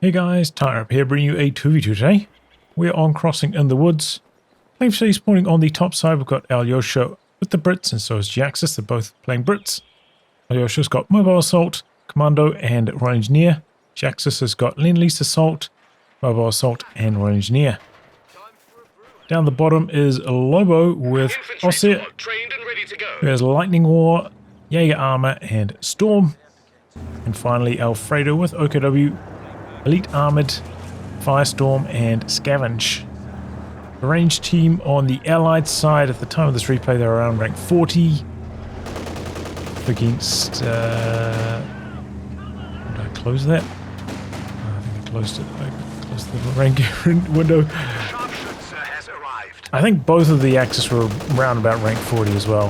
Hey guys, Tightrope here, bringing you a 2v2 today. We're on Crossing in the Woods. Thankfully, spawning on the top side, we've got Aljosa with the Brits, and so is Jhiaxus. They're both playing Brits. Aljosa's got Mobile Assault, Commando, and Royal Engineer. Jhiaxus has got Lease Assault, Mobile Assault, and Royal Engineer. Down the bottom is Lobo with Ostheer, who has Lightning War, Jaeger Armor, and Storm. And finally, Alfredo with OKW, Elite Armored, Firestorm, and Scavenge. The ranged team on the Allied side at the time of this replay, they're around rank 40. Against. Did I close that? Oh, I think I closed it. I closed the rank window. I think both of the Axis were around about rank 40 as well.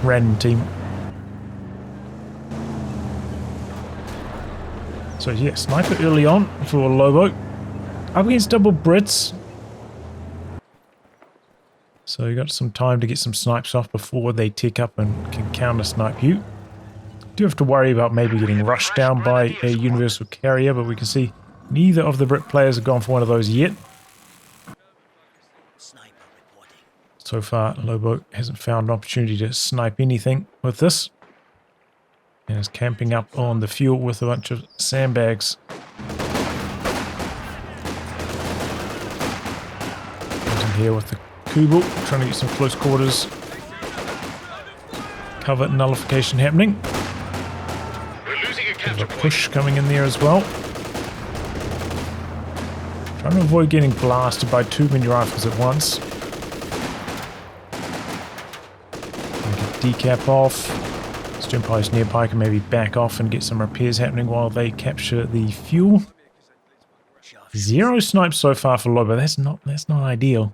Random team. So yeah, sniper early on for Lobo. Up against double Brits. So you got some time to get some snipes off before they tick up and can counter snipe you. Do have to worry about maybe getting rushed down by a universal carrier, but we can see neither of the Brit players have gone for one of those yet. So far, Lobo hasn't found an opportunity to snipe anything with this. And is camping up on the fuel with a bunch of sandbags. Comes in here with the Kubel, trying to get some close quarters. Cover nullification happening. There's a push coming in there as well. Trying to avoid getting blasted by too many rifles at once. Decap off. Stimpies nearby can maybe back off and get some repairs happening while they capture the fuel. 0 snipes so far for Lobo. That's not ideal.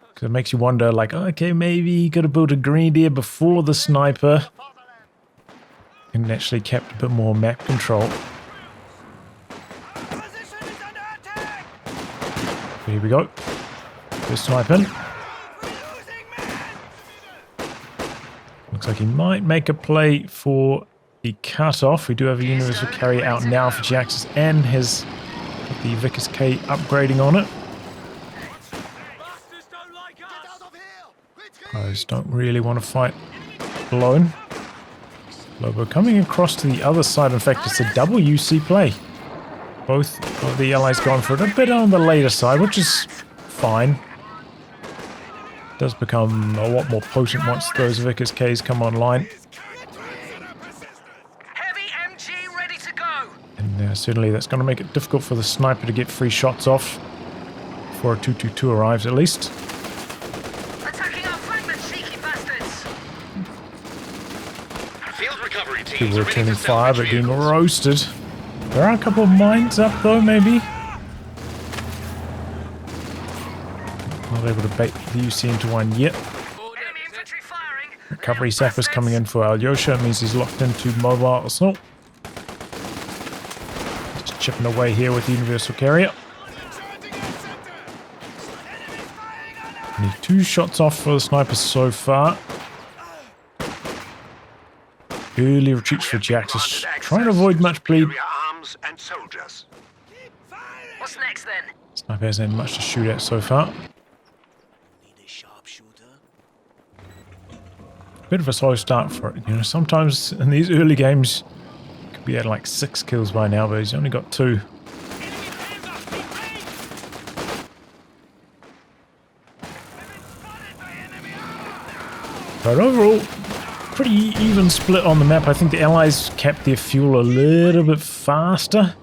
Because it makes you wonder, like, okay, maybe he could have built a grenadier before the sniper and actually kept a bit more map control. Here we go. First snipe in. Looks like he might make a play for the cutoff. We do have a universal carrier out now for Jhiaxus and has the Vickers K upgrading on it. Pros don't really want to fight alone. Lobo coming across to the other side. In fact, it's a double UC play. Both of the allies gone for it a bit on the later side, which is fine. Does become a lot more potent once those Vickers Ks come online. Heavy MG ready to go. And certainly that's going to make it difficult for the sniper to get free shots off before a 222 arrives at least. Attacking our flankmen, cheeky bastards. Field recovery teams People are returning ready to fire but salvage getting vehicles. roasted. There are a couple of mines up though, maybe. Not able to bait the UC into one yet. Enemy infantry firing. Recovery sappers coming in for Aljosa. It means he's locked into mobile assault. Just chipping away here with the universal carrier. Only 2 shots off for the snipers so far. Early retreats for Jhiaxus, trying to avoid much bleed. Arms and soldiers. What's next then? Sniper hasn't had much to shoot at so far. Bit of a slow start for it. You know, sometimes in these early games, you could be at like 6 kills by now, but he's only got 2. But overall, pretty even split on the map. I think the allies capped their fuel a little bit faster.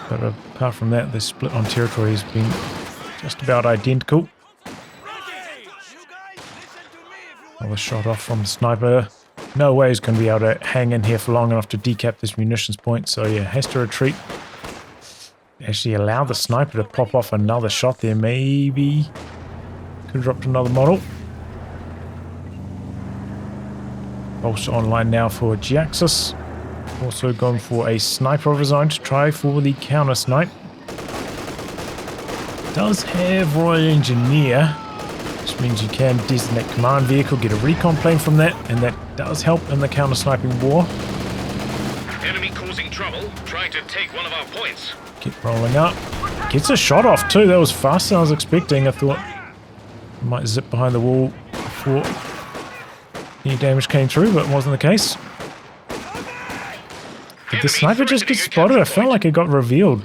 But apart from that, the split on territory has been just about identical. Another shot off from the sniper. No way he's going to be able to hang in here for long enough to decap this munitions point. So yeah, has to retreat. Actually allow the sniper to pop off another shot there. Maybe could have dropped another model. Also online now for Jhiaxus. Also going for a sniper of his own to try for the counter snipe. Does have Royal Engineer. Which means you can designate command vehicle, get a recon plane from that, and that does help in the counter-sniping war. Enemy causing trouble. trouble trying to take one of our points. Keep rolling up. Gets a shot off too. That was faster than I was expecting. I thought I might zip behind the wall before any damage came through, but it wasn't the case. Did the sniper just get spotted? I felt like it got revealed.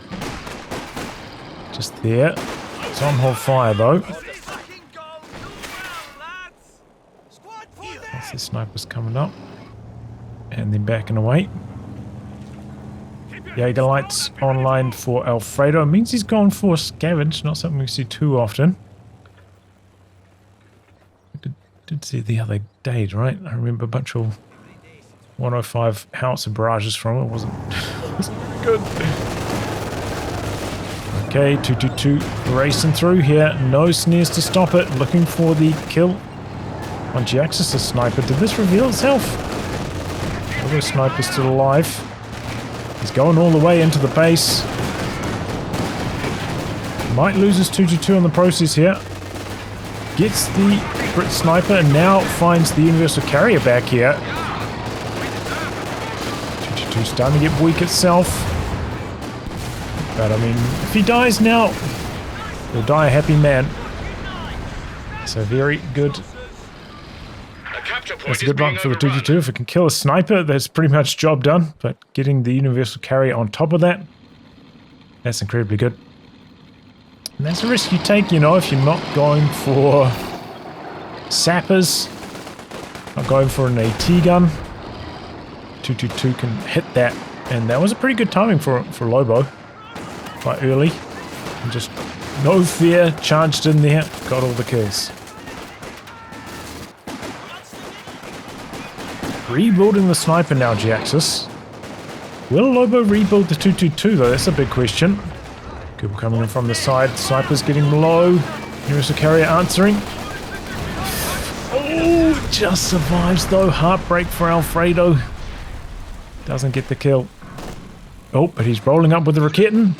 Just there. It's on hold fire though. That's the snipers coming up. And then backing away. Jaeger lights online for Alfredo. It means he's gone for Scavenge, not something we see too often. I did see it the other day, right? I remember a bunch of 105 howitzer barrages from it. Wasn't very good. Okay, 222 racing through here. No snares to stop it. Looking for the kill on Jhiaxus, the sniper. Did this reveal itself? The sniper's still alive. He's going all the way into the base. Might lose his 222 on the process here. Gets the Brit sniper and now finds the universal carrier back here. 222 starting to get weak itself. But I mean, if he dies now, he'll die a happy man. So very good. That's a good run for the 222. If it can kill a sniper, that's pretty much job done. But getting the universal carrier on top of that, that's incredibly good. And that's a risk you take, you know, if you're not going for sappers, not going for an AT gun. 222 can hit that. And that was a pretty good timing for Lobo. Quite early. And just no fear, charged in there, got all the kills. Rebuilding the sniper now, Jhiaxus. Will Lobo rebuild the 222 though? That's a big question. People coming in from the side. Sniper's getting low. Universal carrier answering. Oh, just survives though. Heartbreak for Alfredo. Doesn't get the kill. Oh, but he's rolling up with the Raketten.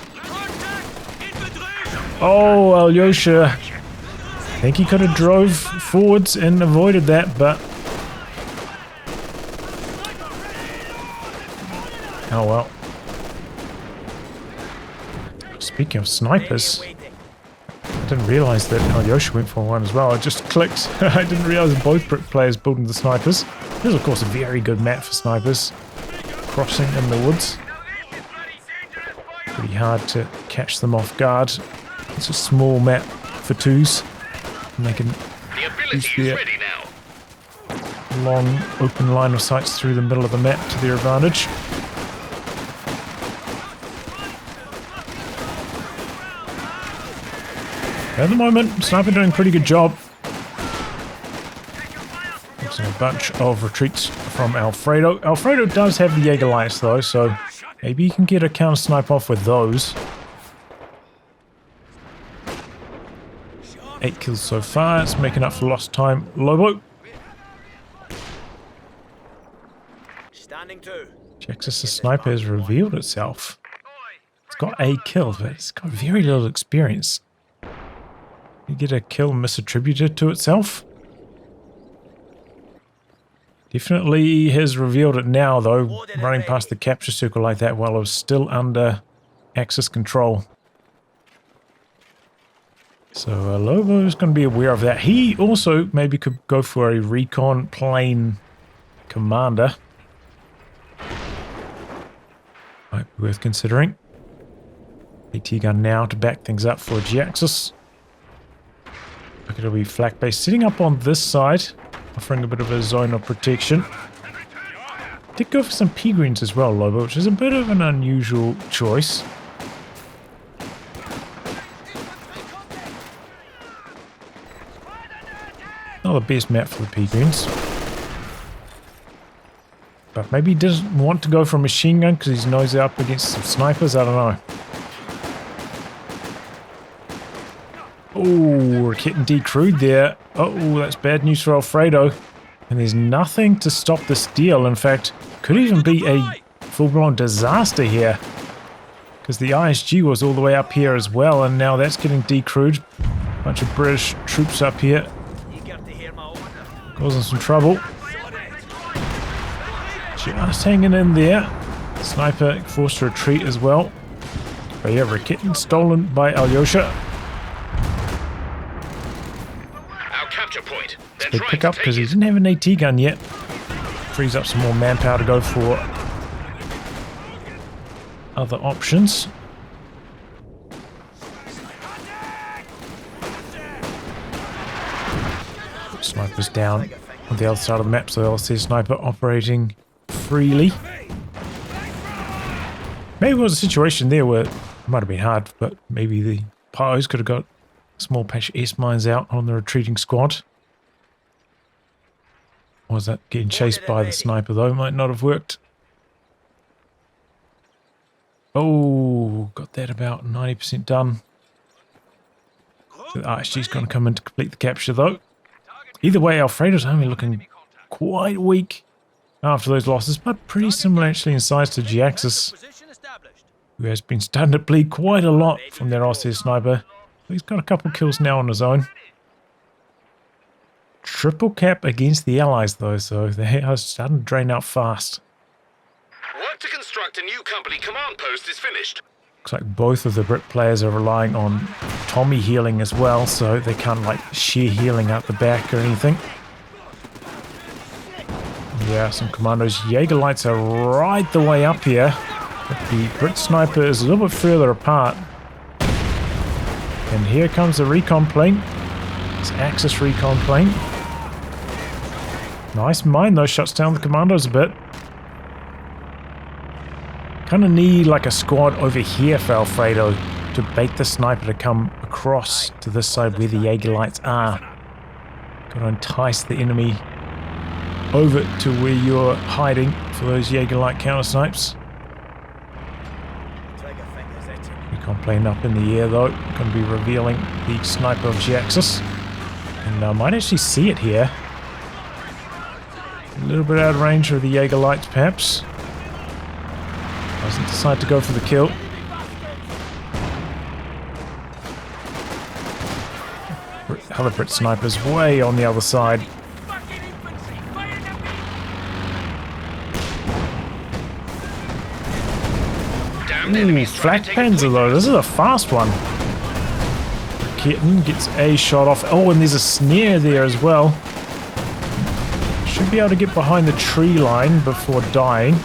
Oh, Aljosa. I think he could have drove forwards and avoided that, but oh well. Speaking of snipers, I didn't realize that Aljosa went for one as well. I just clicked. I didn't realize both players building the snipers. This is of course a very good map for snipers. Crossing in the woods. Pretty hard to catch them off guard. It's a small map for twos. And they can use their long open line of sights through the middle of the map to their advantage. At the moment, Sniper doing a pretty good job. Using a bunch of retreats from Alfredo. Alfredo does have the Jaeger lights though, so maybe you can get a counter snipe off with those. 8 kills so far, it's making up for lost time. Lobo. Jhiaxus the sniper has revealed itself. It's got a kill, but it's got very little experience. You get a kill misattributed to itself. Definitely has revealed it now though, running past the capture circle like that while it was still under Axis control. So Lobo is going to be aware of that. He also maybe could go for a recon plane commander. Might be worth considering. AT gun now to back things up for Jhiaxus. Look, it'll be flak base sitting up on this side, offering a bit of a zone of protection. Did go for some pea greens as well, Lobo, which is a bit of an unusual choice. Not the best map for the pea greens. But maybe he doesn't want to go for a machine gun because he knows they're up against some snipers, I don't know. Oh, we're getting decrewed there. Oh, that's bad news for Alfredo. And there's nothing to stop this deal. In fact, could even be a full-blown disaster here. Because the ISG was all the way up here as well, and now that's getting decrewed. Bunch of British troops up here. Causing some trouble. Just hanging in there. Sniper forced to retreat as well. But yeah, Rakitten stolen by Aljosa. Our capture point. They're Big trying pick to up take because he it. didn't have an AT gun yet. Frees up some more manpower to go for other options. Sniper's down on the other side of the map, so they'll see a sniper operating freely. Maybe it was a situation there where it might have been hard, but maybe the POs could have got a small patch of S-mines out on the retreating squad. Or was that getting chased by the sniper though? Might not have worked. Oh, got that about 90% done. The RSG's going to come in to complete the capture though. Either way, Alfredo's only looking quite weak after those losses, but pretty similar actually in size to Jhiaxus, who has been starting to bleed quite a lot from their Ostheer sniper. He's got a couple kills now on his own. Triple cap against the allies though, so they are starting to drain out fast. Work to construct a new company command post is finished. Looks like both of the Brit players are relying on Tommy healing as well, so they can't like sheer healing out the back or anything. Yeah, some commandos. Jaeger lights are right the way up here. But the Brit sniper is a little bit further apart. And here comes the recon plane. It's Axis recon plane. Nice mine though, shuts down the commandos a bit. Kind of need like a squad over here for Alfredo to bait the sniper to come across to this side where the Jaeger lights are. Got to entice the enemy over to where you're hiding for those Jaeger light counter snipes. Recon plane up in the air though, going to be revealing the sniper of Jhiaxus. And I might actually see it here. A little bit out of range of the Jaeger lights perhaps. Doesn't decide to go for the kill. Other Brit snipers way on the other side. Ooh, Flak Panzer though, this is a fast one. Kitten gets a shot off. Oh, and there's a snare there as well. Should be able to get behind the tree line before dying.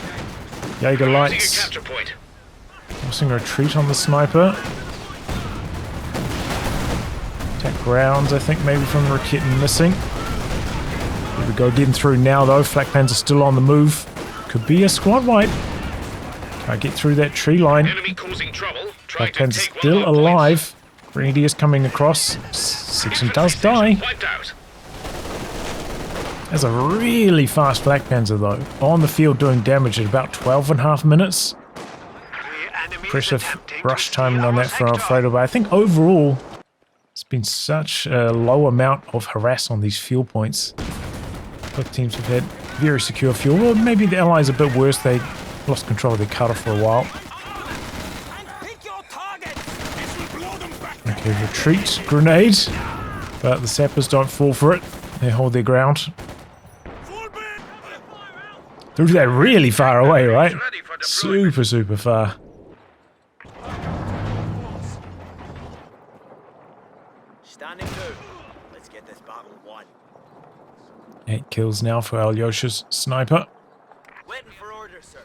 Jaeger lights. Forcing a retreat on the sniper. Attack grounds, I think, maybe from the Rakitten missing. Here we go, getting through now though. Flak Panzer still on the move. Could be a squad wipe. Can't get through that tree line. Flak Panzer still alive. Grenadiers coming across. Section does die. That's a really fast Flak Panzer though. On the field doing damage at about 12.5 minutes. Impressive rush timing on that for Alfredo, but I think overall it's been such a low amount of harass on these fuel points. Both teams have had very secure fuel. Well, maybe the allies are a bit worse. They lost control of their cutter for a while. Okay, retreat, grenade. But the sappers don't fall for it. They hold their ground. Threw that really far away, right? Super, super far. Standing to. Let's get this battle won. 8 kills now for Aljosa's sniper. Waiting for orders, sir.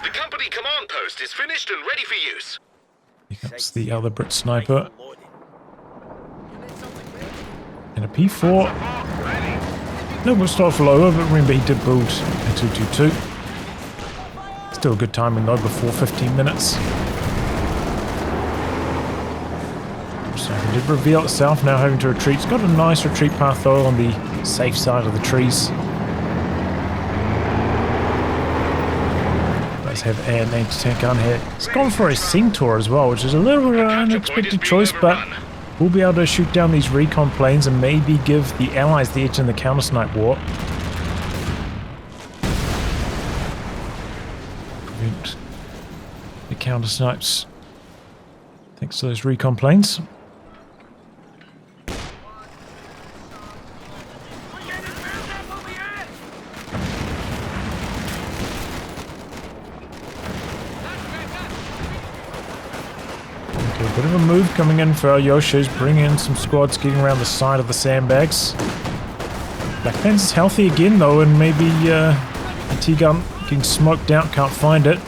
The company command post is finished and ready for use. Here comes the other Brit sniper. And a P4. No, we'll start for lower, but remember he did build a 222. Still a good timing though, before 15 minutes. So it did reveal itself, now having to retreat. It's got a nice retreat path though on the safe side of the trees. Does have an anti-tank gun here. It's gone for a Centaur as well, which is a little bit of an unexpected choice, but we'll be able to shoot down these recon planes and maybe give the allies the edge in the counter-snipe war. Prevent the counter-snipes thanks to those recon planes. A bit of a move coming in for Aljosa, bringing in some squads, getting around the side of the sandbags. Black Panther's healthy again though, and maybe the T-gun getting smoked out, can't find it.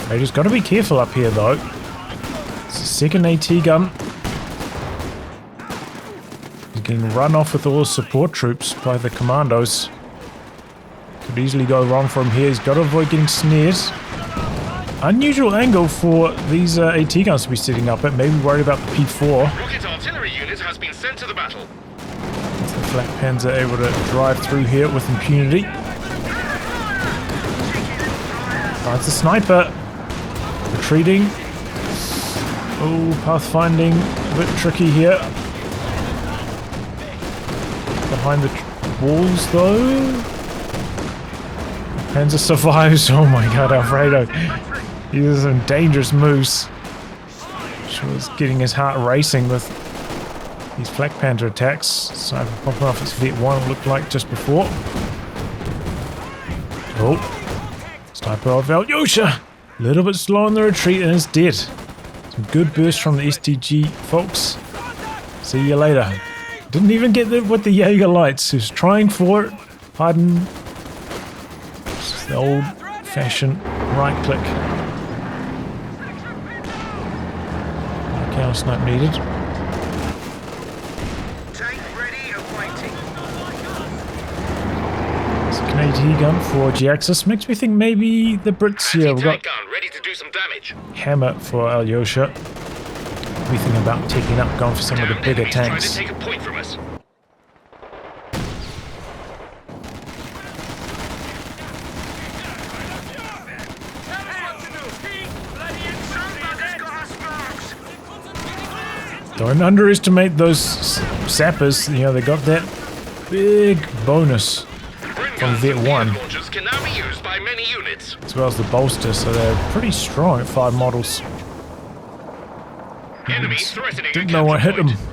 Raider's got to be careful up here though. It's the second AT gun. He's getting run off with all the support troops by the commandos. Could easily go wrong from here. He's got to avoid getting snared. Unusual angle for these AT guns to be sitting up at. Maybe worried about the P4. Rocket artillery unit has been sent to the battle. The Black Panzer able to drive through here with impunity. Finds the sniper. Retreating. Oh, pathfinding. A bit tricky here. Behind the walls though. Panzer survives. Oh my god, Alfredo. These are some dangerous moves. Sure, getting his heart racing with these Black Panther attacks. Sniper popping off its V1 looked like just before. Oh. Sniper of Aljosa. A little bit slow in the retreat and is dead. Some good burst from the STG folks. See you later. Didn't even get there with the Jaeger lights. He was trying for it. Hiding. Just the old fashioned right click. Counter snipe needed. Tank ready, awaiting. Second AT gun for Jhiaxus. Makes me think maybe the Brits here. We've got Anti-tank gun ready to do some damage. hammer for Aljosa. We think about taking up, going for some of the bigger Enemies trying tanks. to take a point from us. Don't underestimate those sappers. You know, they got that big bonus from Vet 1, Launchers can now be used by many units. as well as the bolster, so they're pretty strong at 5 models. Enemies threatening a Didn't know what hit capture them. point.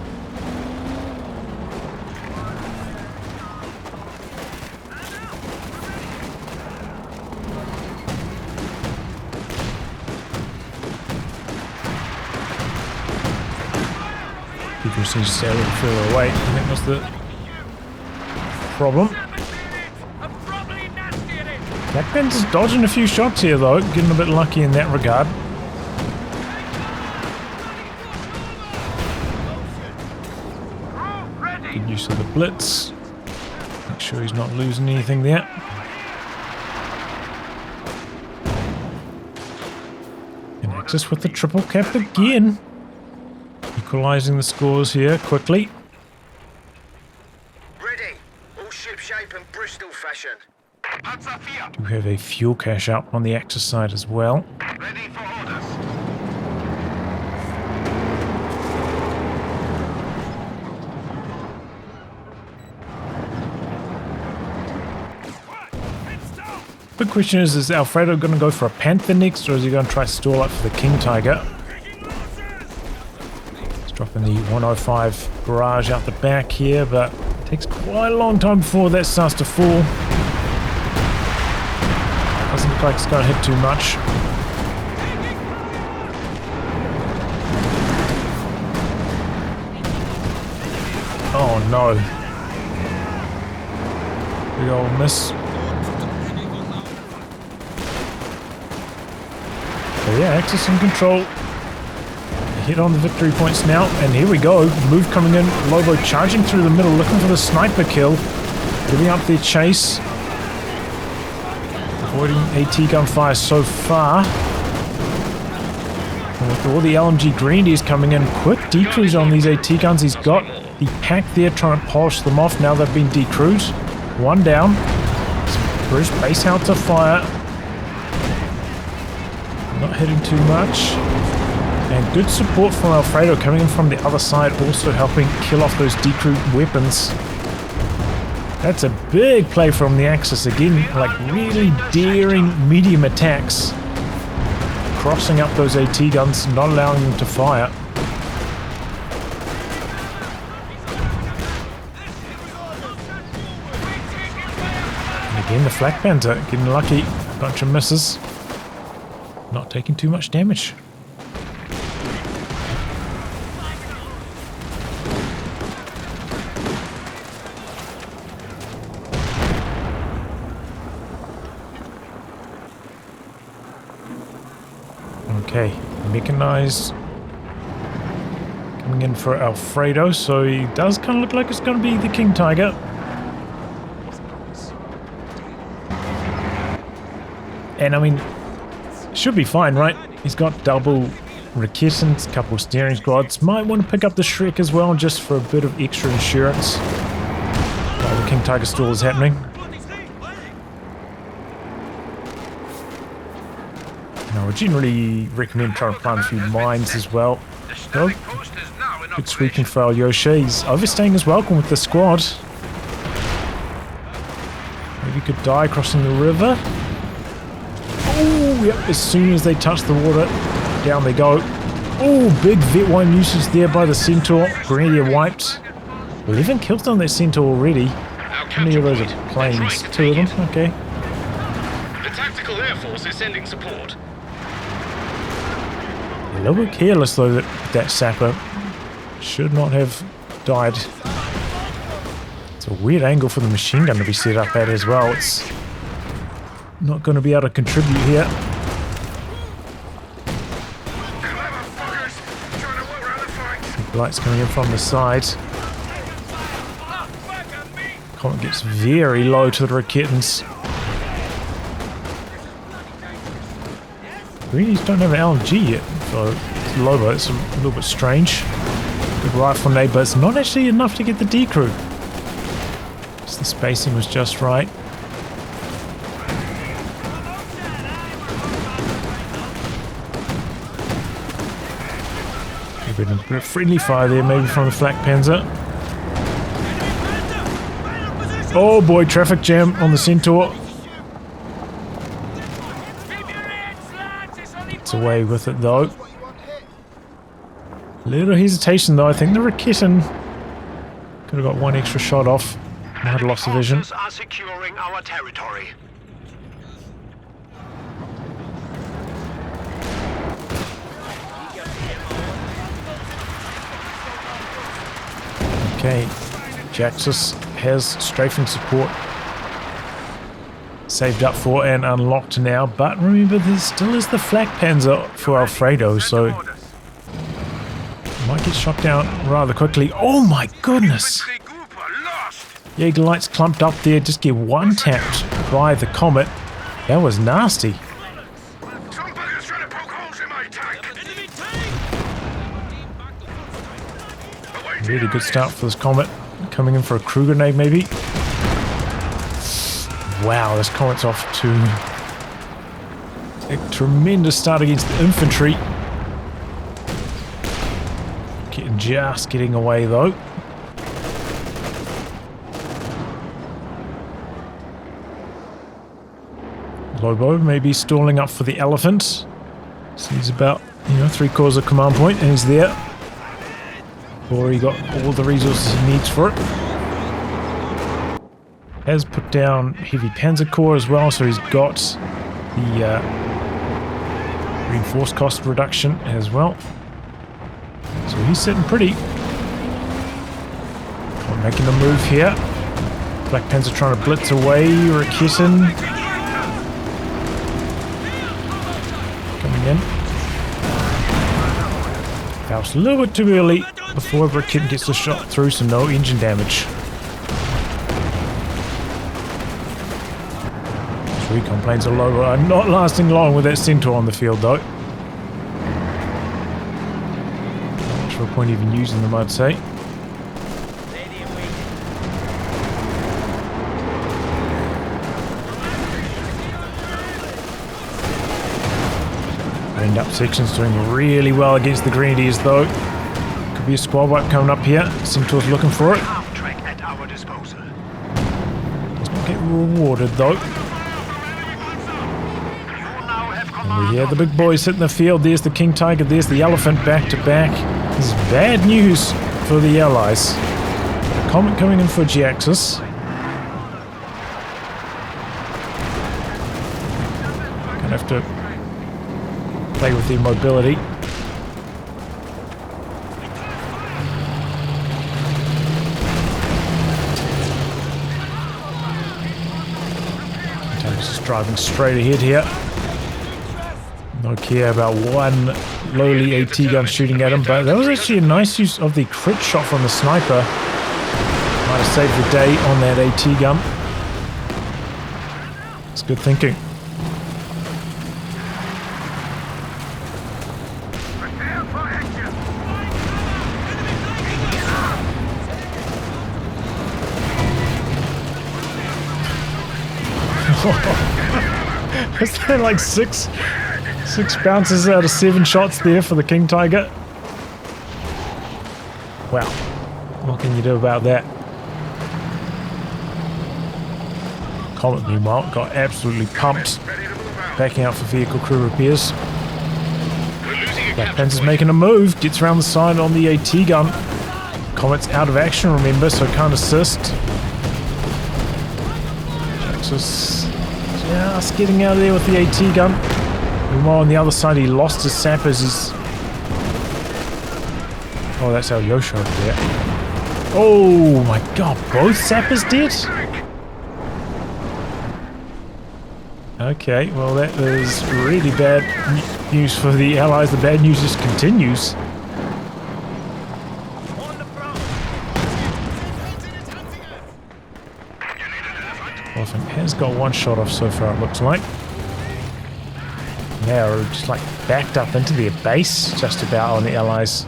People seem to stay a little further away. I think that's the problem. Black Panther's dodging a few shots here though, getting a bit lucky in that regard. Good use of the blitz. Make sure he's not losing anything there. And Axis with the triple cap again. Equalizing the scores here quickly. Ready. All ship shape and Bristol fashion. Do have a fuel cache up on the Axis side as well. Ready for orders. The question is Alfredo going to go for a Panther next, or is he going to try to stall up for the King Tiger? He's dropping the 105 barrage out the back here, but it takes quite a long time before that starts to fall. Doesn't look like it's going to hit too much. Oh no. Big old miss. So yeah, Axis in control. Hit on the victory points now, and here we go. Move coming in. Lobo charging through the middle, looking for the sniper kill. Giving up their chase. Avoiding AT gunfire so far. And with all the LMG grenadiers coming in, quick decrease on these AT guns. He's got the pack there trying to polish them off. Now they've been decreased. One down. Some British base howitzer fire. Not hitting too much. And good support from Alfredo coming in from the other side, also helping kill off those decrewed weapons. That's a big play from the Axis again, like really daring medium attacks. Crossing up those AT guns, not allowing them to fire. And again, the Flak Panther getting lucky, bunch of misses. Not taking too much damage. Okay, mechanized. Coming in for Alfredo, so he does kind of look like it's going to be the King Tiger. And I mean, should be fine, right? He's got double requisitions, couple steering squads. Might want to pick up the Shrek as well, just for a bit of extra insurance while the King Tiger stall is happening. I would generally recommend trying to plant a few mines as well. Oh, good sweeping for Aljosa. He's overstaying his welcome with the squad. Maybe he could die crossing the river. Oh, yep, as soon as they touch the water, down they go. Oh, big vet one usage there by the Centaur. Grenadier wiped. 11 kills on that Centaur already. How many of those are planes? 2 of them? Okay. The Tactical Air Force is sending support. A little bit careless though, that sapper should not have died. It's a weird angle for the machine gun to be set up at as well. It's not going to be able to contribute here. Lights coming in from the side. Comet gets very low to the Raketans. Greenies don't have an LMG yet, so it's LOBO. It's a little bit strange. Good rifle nade, but it's not actually enough to get the decrew. Just the spacing was just right. A bit of friendly fire there, maybe from the flak panzer. Oh boy, traffic jam on the Centaur. Away with it though. Little hesitation though. I think the Raketan could have got one extra shot off. Might have lost the vision. Are securing our territory. Okay, Jhiaxus has strafing support saved up for and unlocked now, but remember there still is the flak panzer for Alfredo, so might get shot down rather quickly. Oh my goodness! Jaeger lights clumped up there, just get one tapped by the Comet. That was nasty. Somebody's trying to poke holes in my tank. Really good start for this Comet. Coming in for a crew grenade maybe. Wow, this Comet's off to a tremendous start against the infantry. Just getting away though. LOBO maybe stalling up for the elephant. So he's about, 3/4 of command point and he's there. Or he got all the resources he needs for it. Has put down heavy panzer corps as well, so he's got the reinforced cost reduction as well. So he's sitting pretty. Not making a move here. Black Panzer trying to blitz away. Raketan coming in. Faust a little bit too early before Raketan gets the shot through, so no engine damage. Recon planes are low, are not lasting long with that Centaur on the field though. Not much of a point even using them, I'd say. End up sections doing really well against the Grenadiers though. Could be a squad wipe coming up here. Centaur's looking for it. Does not get rewarded though. We hear the big boys hitting the field. There's the King Tiger, there's the Elephant back to back. This is bad news for the Allies. A Comet coming in for Jhiaxus. Gonna have to play with their mobility. Just driving straight ahead here. No care about one lowly AT gun shooting at him, but that was actually a nice use of the crit shot from the sniper. Might have saved the day on that AT gun. It's good thinking. Is there like six bounces out of 7 shots there for the King Tiger? Wow. What can you do about that? Comet, meanwhile, got absolutely pumped. Backing out for vehicle crew repairs. Black Panther's making a move. Gets around the side on the AT gun. Comet's out of action, remember, so can't assist. Jhiaxus just getting out of there with the AT gun. Meanwhile, on the other side, he lost his sappers. He's... Oh, that's Aljosa over there. Oh my god, both sappers dead? Okay, well that is really bad news for the Allies. The bad news just continues. Elephant has got 1 shot off so far, it looks like. They are just like backed up into their base, just about, on the Allies.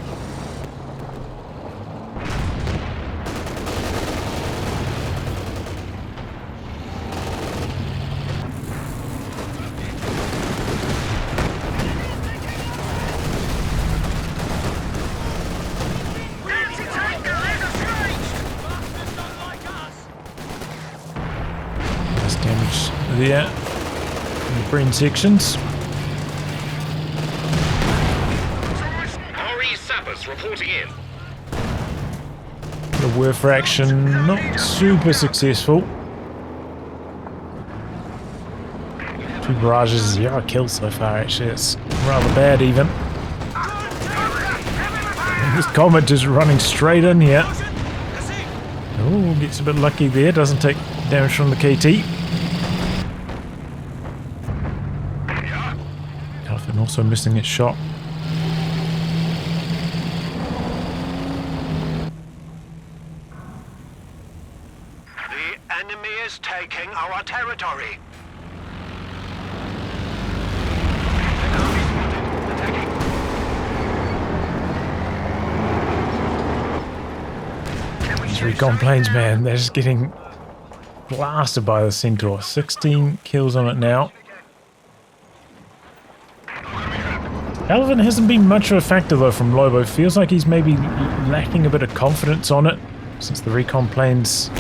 Nice damage there in the brain sections. Reporting in. The whir fraction not super successful. 2 barrages, 0 kills so far. Actually, it's rather bad even. And this Comet just running straight in here. Oh, gets a bit lucky there. Doesn't take damage from the KT. Elephant also missing its shot. Taking our territory. These recon planes, man, they're just getting blasted by the Centaur. 16 kills on it now. Elephant hasn't been much of a factor though from Lobo. Feels like he's maybe lacking a bit of confidence on it since the recon planes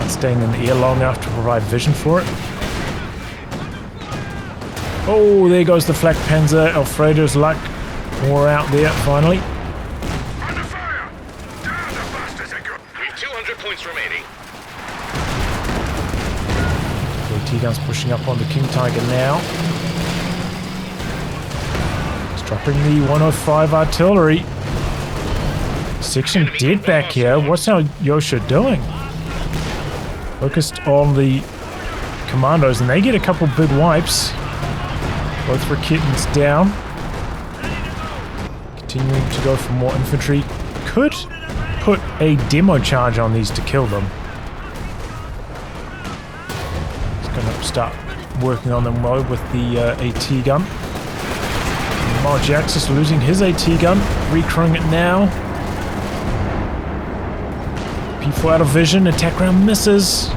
staying in the air long enough to provide vision for it. Oh, there goes the Flak Panzer. Alfredo's luck. More out there, finally. Under fire! Down the bastards are good. We've 200 points remaining. The T-guns pushing up on the King Tiger now. It's dropping the 105 artillery. Section dead back here. What's Aljosa doing? Focused on the commandos, and they get a couple big wipes. Both Raketans down. Continuing to go for more infantry. Could put a demo charge on these to kill them. It's going to start working on them well with the AT gun. Meanwhile, Jhiaxus losing his AT gun. Recrewing it now. P4 out of vision, attack round misses.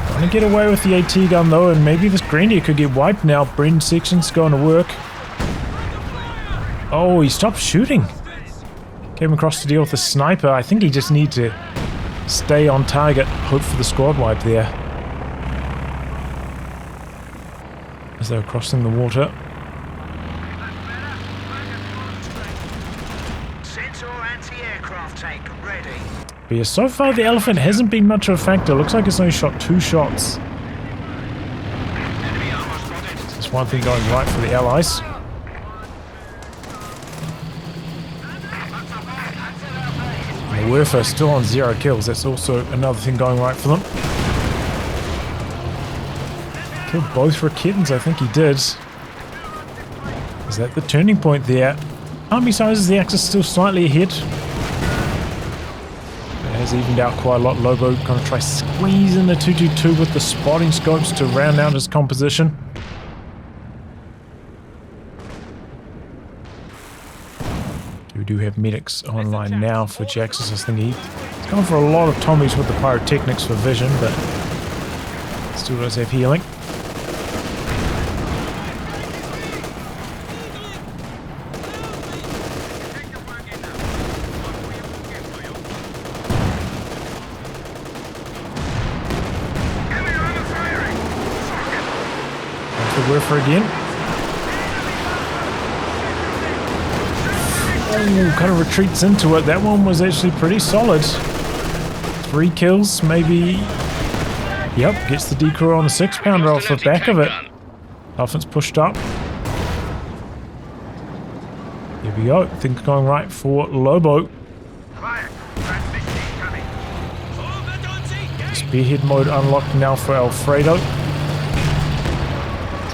Trying to get away with the AT gun though, and maybe this Grenadier could get wiped now. Brain section's going to work. Oh, he stopped shooting. Came across to deal with the sniper. I think he just needs to stay on target, hope for the squad wipe there. As they were crossing the water. But yeah, so far the elephant hasn't been much of a factor. Looks like it's only shot 2 shots. That's one thing going right for the Allies. And the Werfer still on 0 kills. That's also another thing going right for them. Killed both Raketans, I think he did. Is that the turning point there? Army sizes, the Axis still slightly ahead. It has evened out quite a lot. Lobo going to try squeezing the 222 with the spotting scopes to round out his composition. We do have medics online now for Jhiaxus. I think he's going for a lot of Tommies with the pyrotechnics for vision, but still does have healing. Werfer again. Ooh, kind of retreats into it. That one was actually pretty solid. 3 kills, maybe. Yep, gets the decoy on the 6-pounder off the back of it. Elephant's pushed up. Here we go. Things going right for Lobo. Spearhead mode unlocked now for Alfredo.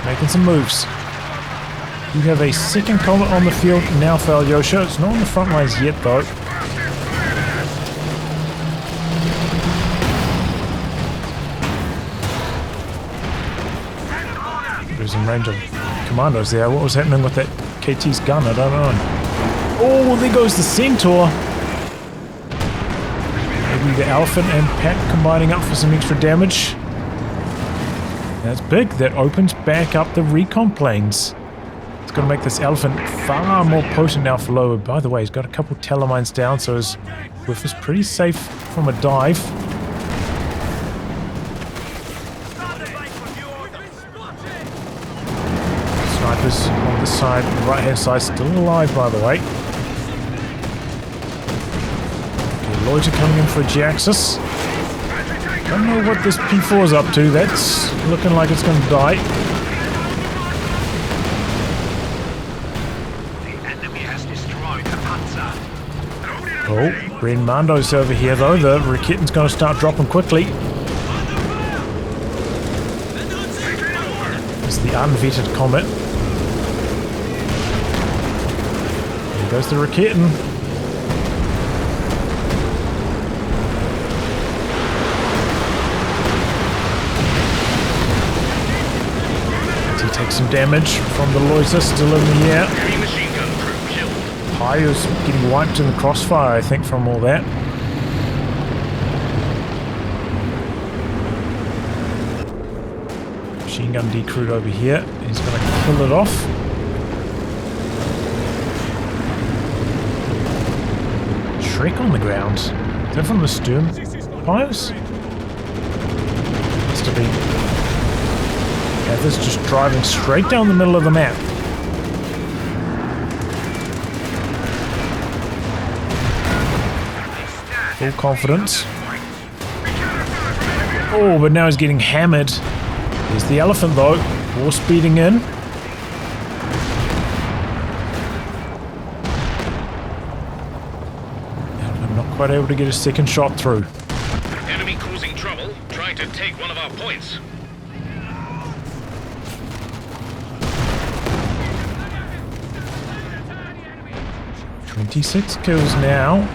Making some moves. We have a second combat on the field now for Aljosa. It's not on the front lines yet though. There's in range of commandos there. What was happening with that KT's gun? I don't know. Oh, there goes the Centaur. Maybe the Elephant and Pat combining up for some extra damage. That's big. That opens back up the recon planes. It's going to make this Elephant far more potent now for Lobo. By the way, he's got a couple telemines down, so his whiff is pretty safe from a dive. Snipers on this side, the right-hand side, still alive, by the way. Okay, Loiter coming in for Jhiaxus. Don't know what this P4 is up to. That's looking like it's going to die. The enemy has destroyed the Panzer. Oh, Renmando's over here though. The Raketan's going to start dropping quickly. It's the unvetted combat. There goes the Raketen. Takes some damage from the Loiter still in the air. Pyro's getting wiped in the crossfire, I think, from all that. Machine gun decrewed over here. He's going to kill it off. Shrek on the ground. Is that from the Sturm Pyros? Must have been. This just driving straight down the middle of the map. Full confidence. Oh, but now he's getting hammered. There's the Elephant though. War speeding in. Elephant not quite able to get a second shot through. Enemy causing trouble, trying to take one of our points. 26 kills now.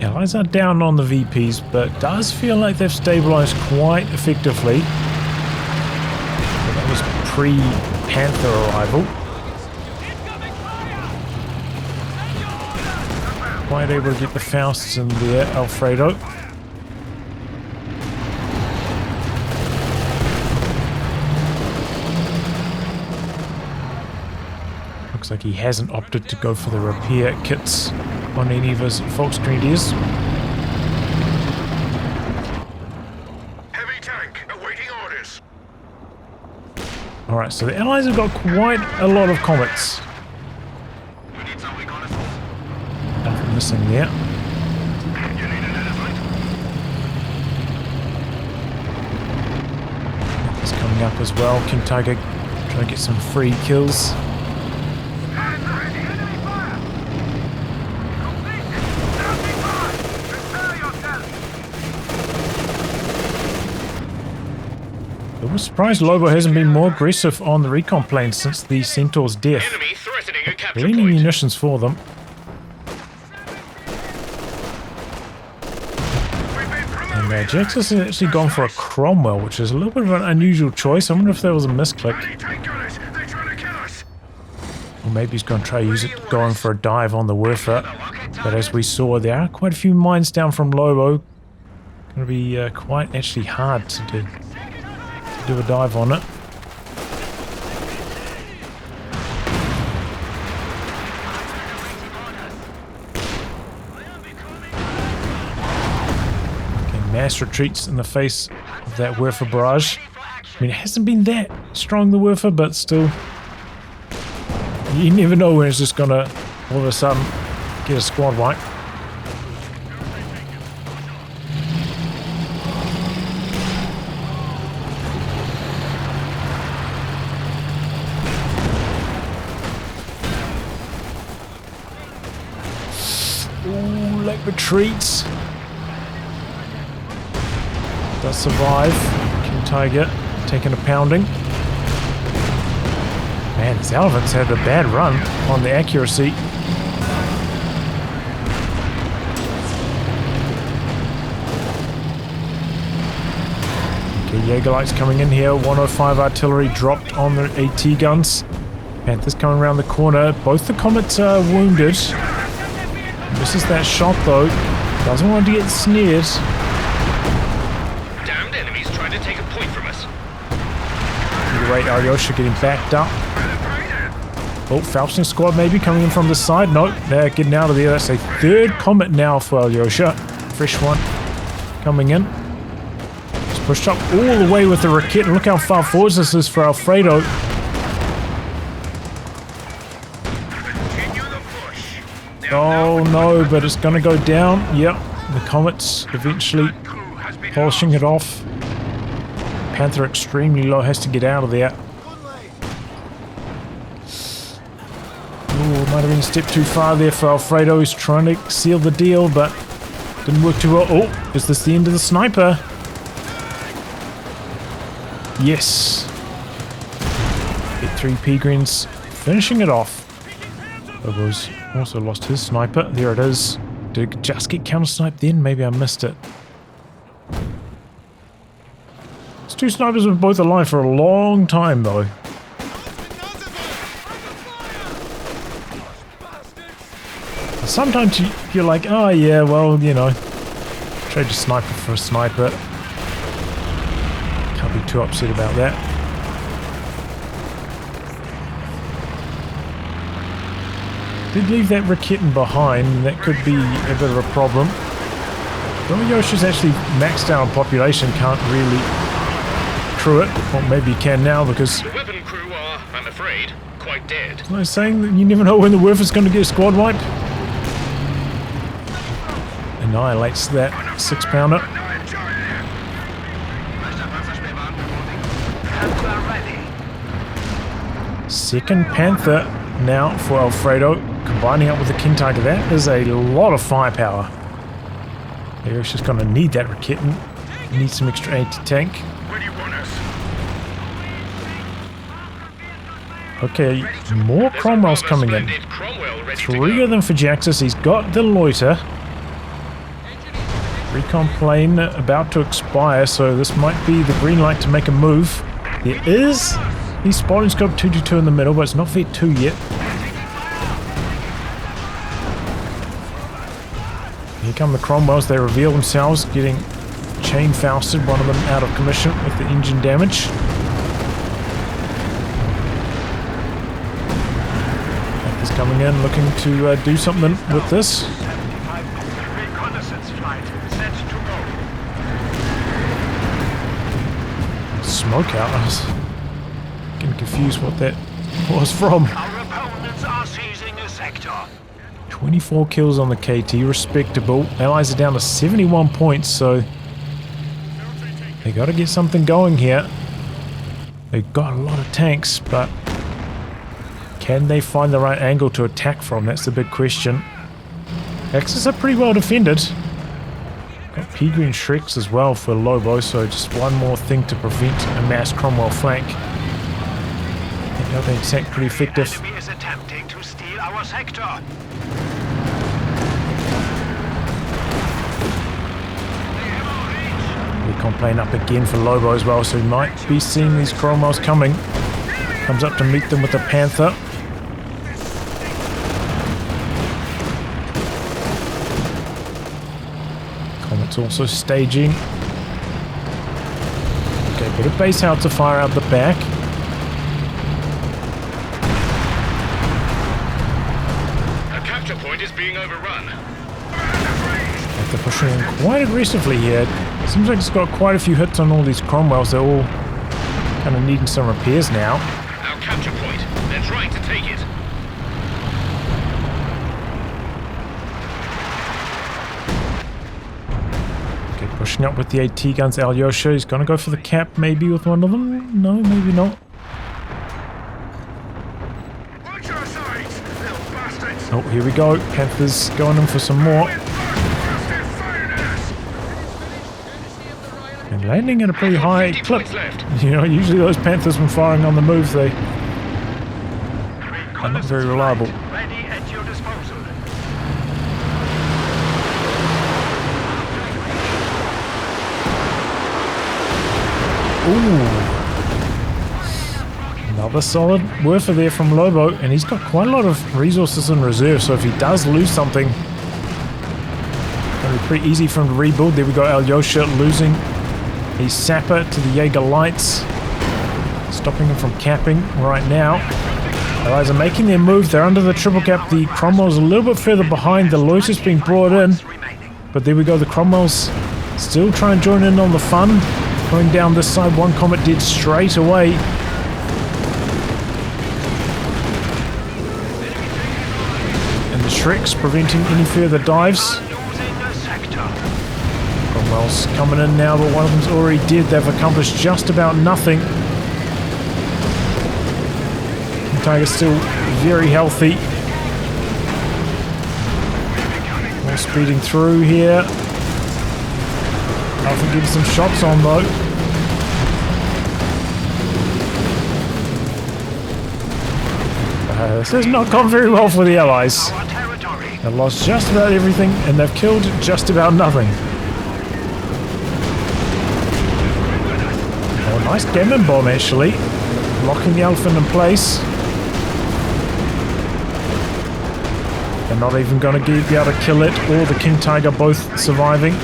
Allies are down on the VPs, but it does feel like they've stabilized quite effectively. That was pre-Panther arrival. Quite able to get the Fausts in there, Alfredo. Looks like he hasn't opted to go for the repair kits on any of his Volksgrenadiers. Heavy tank awaiting Alright, so the Allies have got quite a lot of comets. We need some reconnaissance. Nothing missing there. You need an elephant? It's coming up as well. King Tiger trying to get some free kills. Hands ready. Enemy fire! Complete! Standing by! Prepare yourself! I was surprised Lobo hasn't been more aggressive on the recon planes since the Centaur's death. Enemy threatening a capture Leaning point. munitions for them. And Jhiaxus has actually gone for a Cromwell, which is a little bit of an unusual choice. I wonder if that was a misclick. Take gunners! They're trying to kill us! Or maybe he's going to try to use it going for a dive on the Werfer. But as we saw, there are quite a few mines down from Lobo. Going to be quite actually hard to do a dive on it. Okay, mass retreats in the face of that Werfer barrage. I mean, it hasn't been that strong, the Werfer, but still, you never know when it's just gonna all of a sudden get a squad wipe. Ooh, late retreats. Does survive. King Tiger taking a pounding. Man, these elephants had a bad run on the accuracy. Okay, Jaeger lights coming in here. 105 artillery dropped on the AT guns. Panthers coming around the corner. Both the comets are wounded. Misses that shot though. Doesn't want to get snared. Damned enemies trying to take a point from us. Either way, Aljosa getting backed up. Oh, Falchion squad maybe coming in from the side. No, they're getting out of there. That's a third comet now for Aljosa. Fresh one coming in. Just pushed up all the way with the Rakit. And look how far forward this is for Alfredo. Oh no, but it's gonna go down. Yep, the comets eventually polishing it off. Panther extremely low, has to get out of there. Ooh, might have been a step too far there for Alfredo. He's trying to seal the deal, but didn't work too well. Oh, is this the end of the sniper? Yes. Get 3 Peregrines, finishing it off. Lobo's also lost his sniper. There it is. Did it just get counter-sniped then? Maybe I missed it. These 2 snipers were both alive for a long time, though. Sometimes you're like, oh yeah, well, you know, trade your sniper for a sniper. Can't be too upset about that. Did leave that Rakitten behind, and that could be a bit of a problem. Yoshi's actually maxed out on population, can't really crew it. Well, maybe he can now because... The weapon crew are, I'm afraid, quite dead. I'm saying that you never know when the Werfer's going to get a squad wipe. Annihilates that 6-pounder. Second Panther now for Alfredo, combining up with the King Tiger. That is a lot of firepower. They're just going to need that Rakitten. Need some extra anti-tank. Where do you want us? Okay, more Cromwells coming in. 3 of them for Jhiaxus. He's got the loiter. Recon plane about to expire, so this might be the green light to make a move. There is the spotting scope 222 in the middle, but it's not vet 2 yet. Here come the Cromwells. They reveal themselves, getting chain fausted, one of them out of commission with the engine damage. Panthers coming in, looking to do something with this. Reconnaissance flight set to go. Smoke out. I was getting confused what that was from. Our opponents are seizing a sector. 24 kills on the KT, respectable. Allies are down to 71 points, so they got to get something going here. They've got a lot of tanks, but can they find the right angle to attack from? That's the big question. Axis are pretty well defended. Got P-Green Shreks as well for Lobo, so just one more thing to prevent a mass Cromwell flank. The other attack pretty effective. Enemy is attempting to steal our sector. Recon plane up again for Lobo as well, so he might be seeing these Cromwells coming. Comes up to meet them with the Panther. Comet's also staging. Okay, bit of base out to fire out the back. A capture point is being overrun. They're pushing in quite aggressively here. Seems like it's got quite a few hits on all these Cromwells. They're all kind of needing some repairs now. Our capture point. They're trying to take it. Okay, pushing up with the AT guns. Aljosa, he's going to go for the cap maybe with one of them. No, maybe not. Watch your sides, little bastards. Oh, here we go. Panthers going in for some more. Bastard firing at us. And landing at a pretty high 50 clip. points left. You know, usually those Panthers when firing on the move, they are not very reliable. Ready at your disposal. Ooh. Another solid worfer there from Lobo, and he's got quite a lot of resources in reserve, so if he does lose something, it'll be pretty easy for him to rebuild. There we go, Aljosa losing his sapper to the Jaeger lights, stopping him from capping right now. Allies are making their move. They're under the triple cap. The Cromwell's a little bit further behind. The Loiter's being brought in, but there we go. The Cromwell's still trying to join in on the fun. Going down this side, one Comet dead straight away. And the Shreks preventing any further dives. Cromwell's coming in now, but one of them's already dead. They've accomplished just about nothing. Tiger's still very healthy. More speeding through here. Alpha getting some shots on though. This has not gone very well for the Allies. They've lost just about everything and they've killed just about nothing. Oh, nice gammon bomb actually. Locking the elephant in place. They're not even going to be able to kill it or the King Tiger both surviving.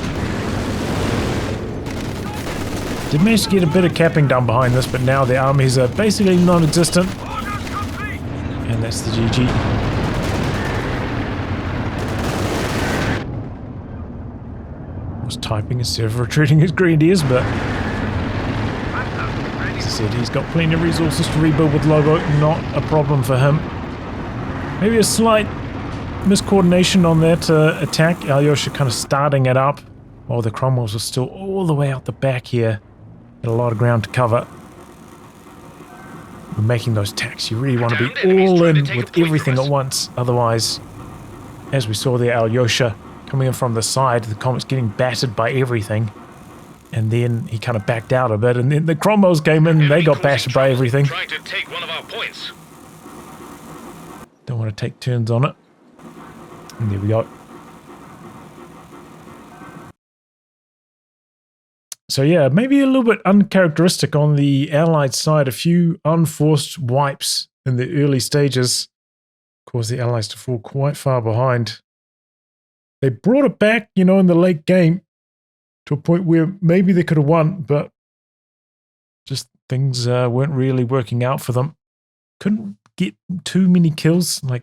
Did manage to get a bit of capping done behind this, but now the armies are basically non-existent. And that's the GG. Was typing instead of retreating his grenadiers, but as I said, he's got plenty of resources to rebuild with Lobo. Not a problem for him. Maybe a slight miscoordination on that attack. Aljosa kind of starting it up while the Cromwells are still all the way out the back here. Got a lot of ground to cover. We're making those attacks. You really want to be all in with everything at once. Otherwise, as we saw there, Aljosa coming in from the side, the Comet's getting battered by everything. And then he kind of backed out a bit, and then the Cromwells came in and they got battered by everything. Trying to take one of our points. Don't want to take turns on it. And there we go. So yeah, maybe a little bit uncharacteristic on the Allied side. A few unforced wipes in the early stages caused the Allies to fall quite far behind. They brought it back, you know, in the late game to a point where maybe they could have won, but just things weren't really working out for them. Couldn't get too many kills. Like,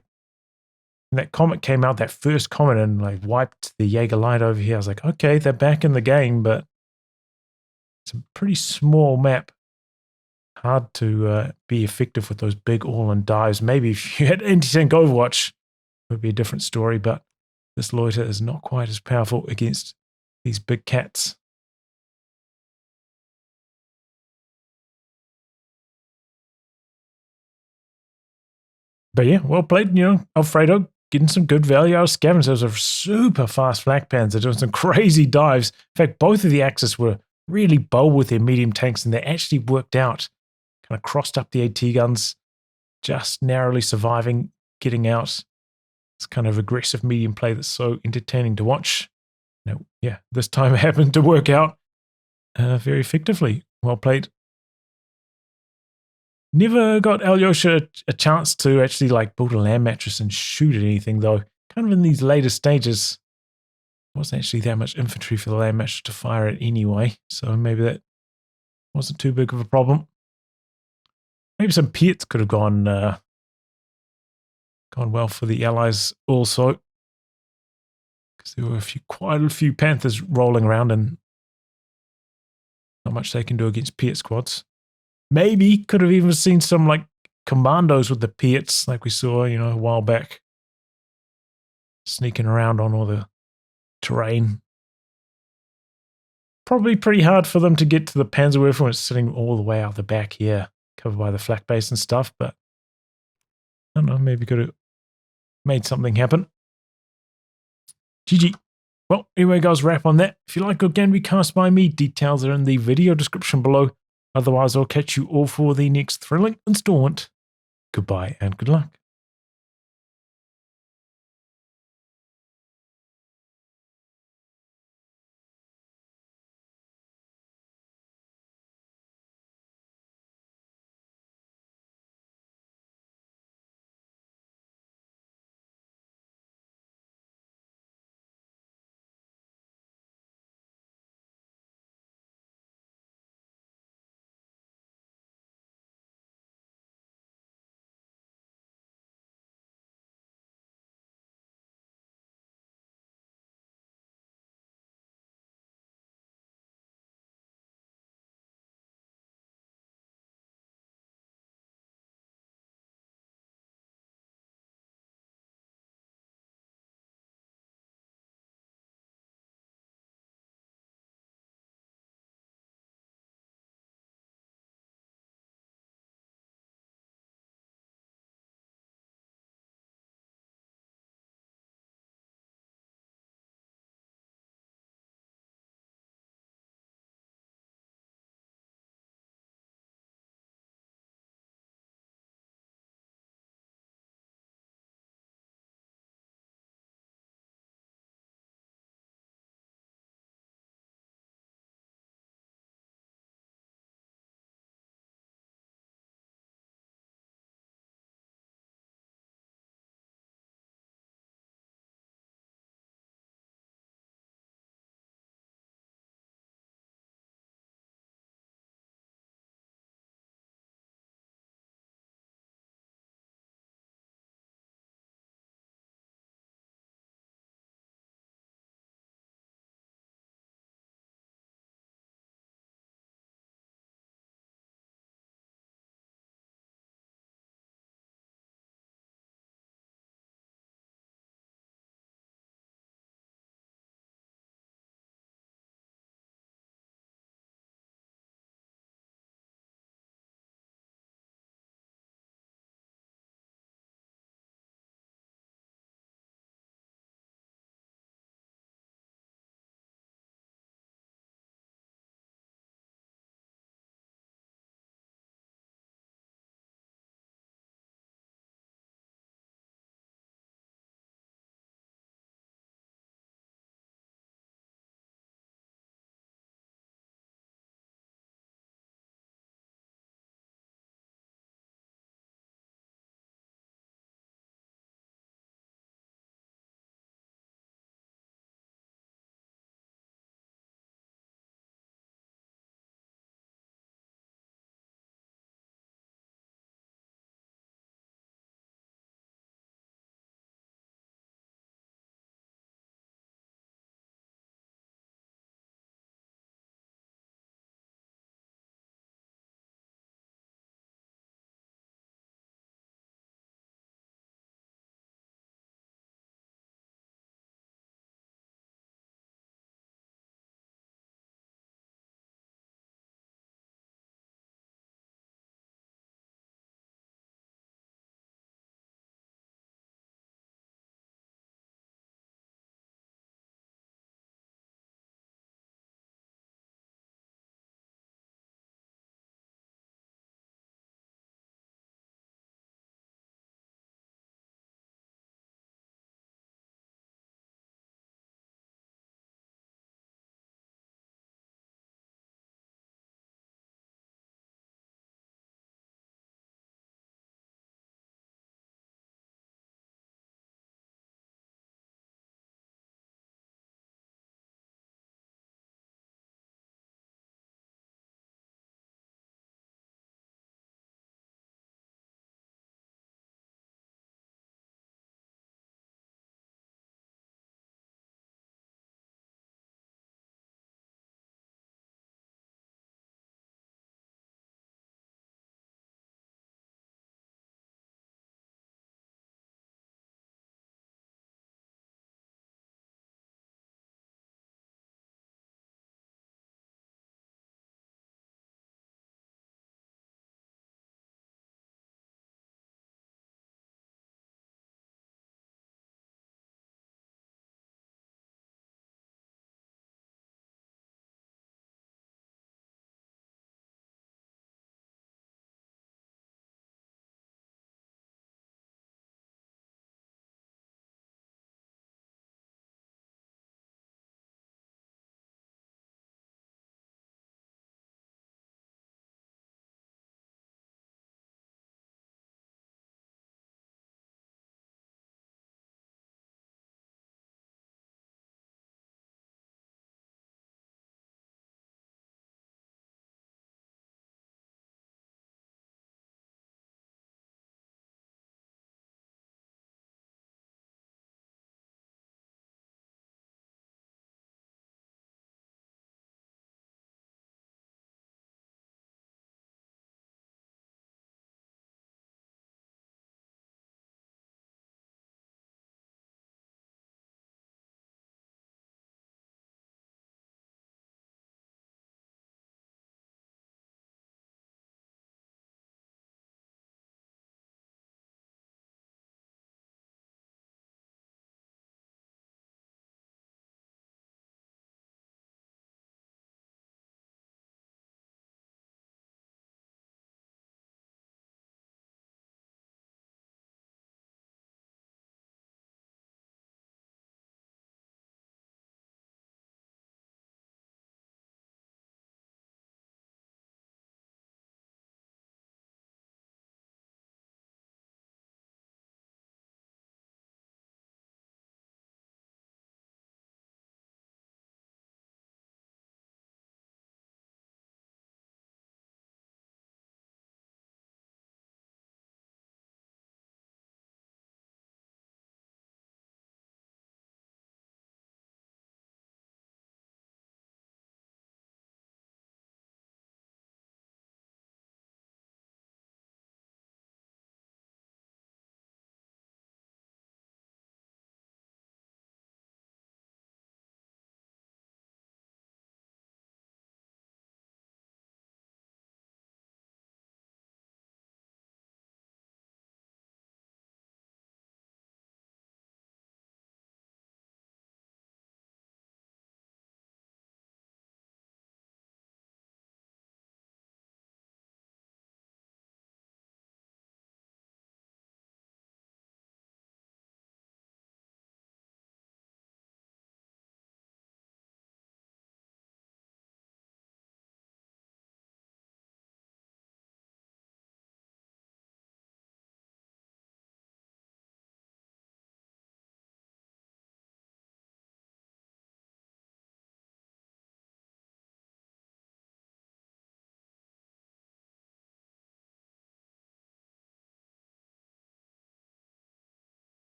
when that Comet came out, that first Comet, and like wiped the Jaeger light over here, I was like, okay, they're back in the game, but it's a pretty small map. hard to be effective with those big all-in dives. Maybe if you had anti-tank Overwatch, it would be a different story, but this loiter is not quite as powerful against these big cats. But yeah, well played, Alfredo getting some good value out of Scavenge. Those are super fast flak pans. They're doing some crazy dives. In fact, both of the Axis were really bold with their medium tanks, and they actually worked out. Kind of crossed up the AT guns, just narrowly surviving, getting out. It's kind of aggressive medium play that's so entertaining to watch. Yeah, this time it happened to work out very effectively. Well played. Never got Aljosa a chance to actually build a land mattress and shoot at anything, though. Kind of in these later stages, there wasn't actually that much infantry for the land mattress to fire at anyway, so maybe that wasn't too big of a problem. Maybe some Piets could have gone well for the Allies also, because there were quite a few Panthers rolling around and not much they can do against Piet squads. Maybe could have even seen some commandos with the Piets like we saw, a while back, sneaking around on all the terrain. Probably pretty hard for them to get to the Panzerwerfer when it's sitting all the way out the back here, covered by the flak base and stuff, but I don't know, maybe could have made something happen. GG. Well, anyway, guys, wrap on that. If you like good game to be cast by me, details are in the video description below. Otherwise, I'll catch you all for the next thrilling installment. Goodbye and good luck.